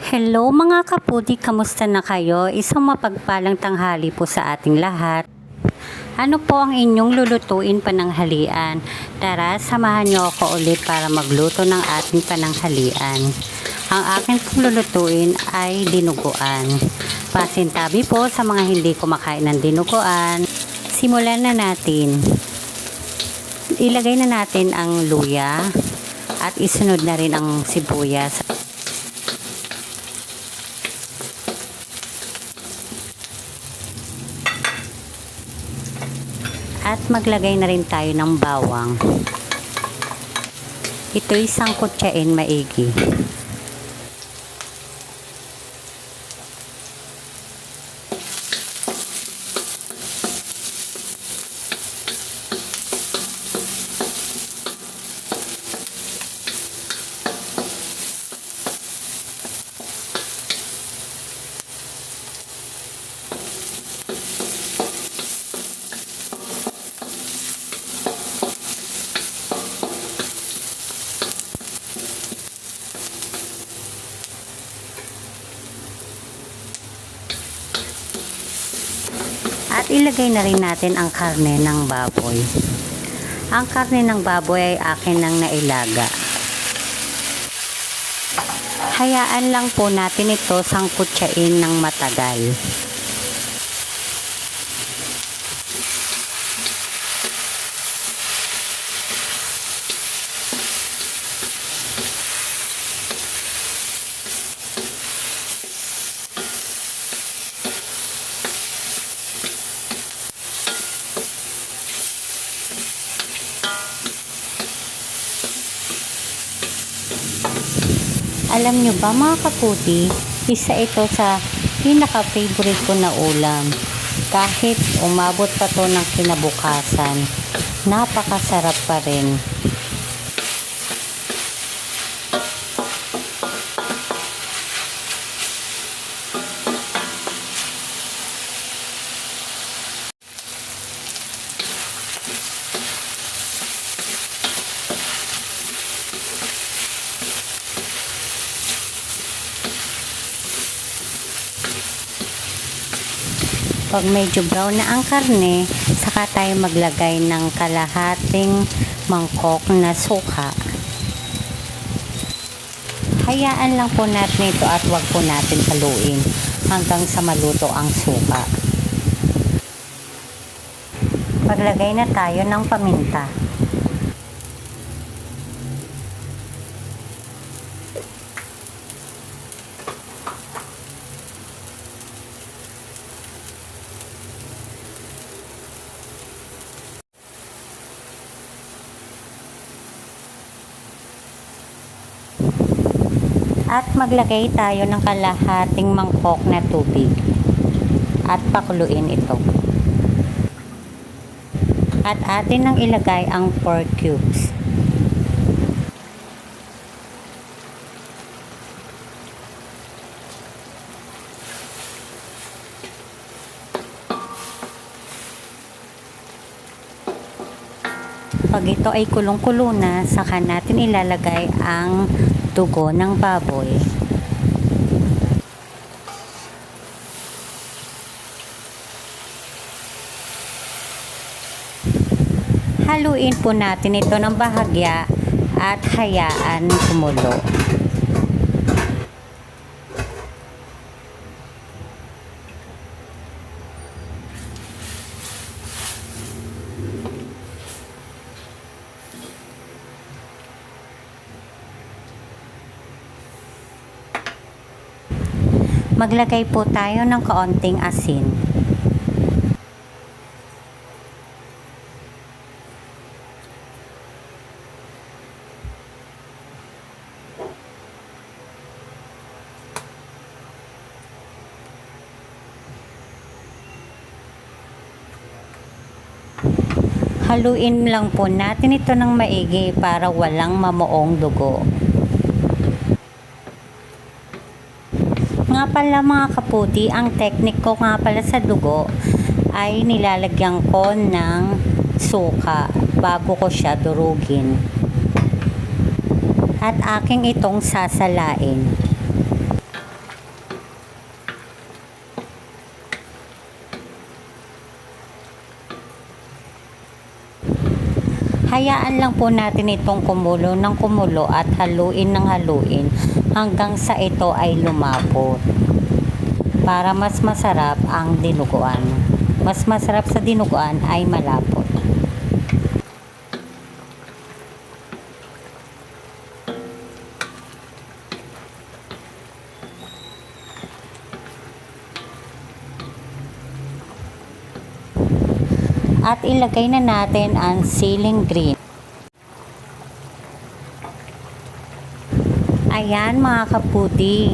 Hello mga kapudi, kamusta na kayo? Isang mapagpalang tanghali po sa ating lahat. Ano po ang inyong lulutuin pananghalian? Tara, samahan niyo ako ulit para magluto ng ating pananghalian. Ang akin pong lulutuin ay dinuguan. Pasintabi po sa mga hindi kumakain ng dinuguan. Simulan na natin. Ilagay na natin ang luya at isunod na rin ang sibuyas. At maglagay na rin tayo ng bawang. Ito'y sangkutsain maigi. At ilagay na rin natin ang karne ng baboy. Ang karne ng baboy ay akin nang nailaga. Hayaan lang po natin ito sangkutsain ng matagal. Alam nyo ba mga kaputi, isa ito sa pinaka-favorite ko na ulam. Kahit umabot pa to ng kinabukasan, napakasarap pa rin. Pag medyo brown na ang karne, saka tayo maglagay ng kalahating mangkok na suka. Hayaan lang po natin ito at wag po natin haluin hanggang sa maluto ang suka. Maglagay na tayo ng paminta. At maglagay tayo ng kalahating mangkok na tubig at pakuluin ito. At atin nang ilagay ang pork cubes. Pag ito ay kulong-kulo na, saka natin ilalagay ang dugo ng baboy. Haluin po natin ito ng bahagya at hayaan kumulo. Maglagay po tayo ng kaunting asin. Haluin lang po natin ito ng maigi para walang mamuong dugo. Nga pala mga kaputi, ang teknik ko nga pala sa dugo ay nilalagyan ko ng suka bago ko siya durugin. At aking itong sasalain. Hayaan lang po natin itong kumulo ng kumulo at haluin ng haluin hanggang sa ito ay lumapot. Para mas masarap ang dinuguan. Mas masarap sa dinuguan ay malapot. At ilagay na natin ang siling green. Ayan mga kaputi,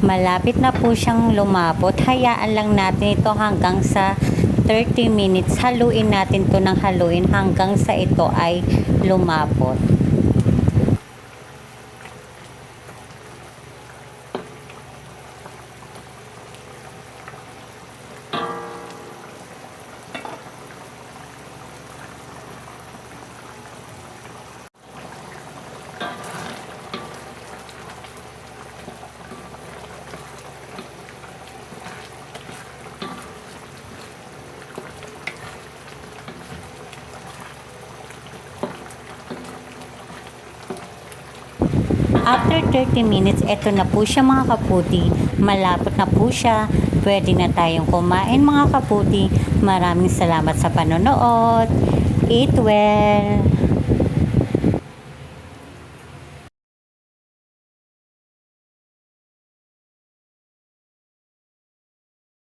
malapit na po siyang lumapot. Hayaan lang natin ito hanggang sa 30 minutes. Haluin natin to ng haluin hanggang sa ito ay lumapot. After 30 minutes, eto na po siya mga kaputi. Malapot na po siya. Pwede na tayong kumain mga kaputi. Maraming salamat sa panonood. Eat well!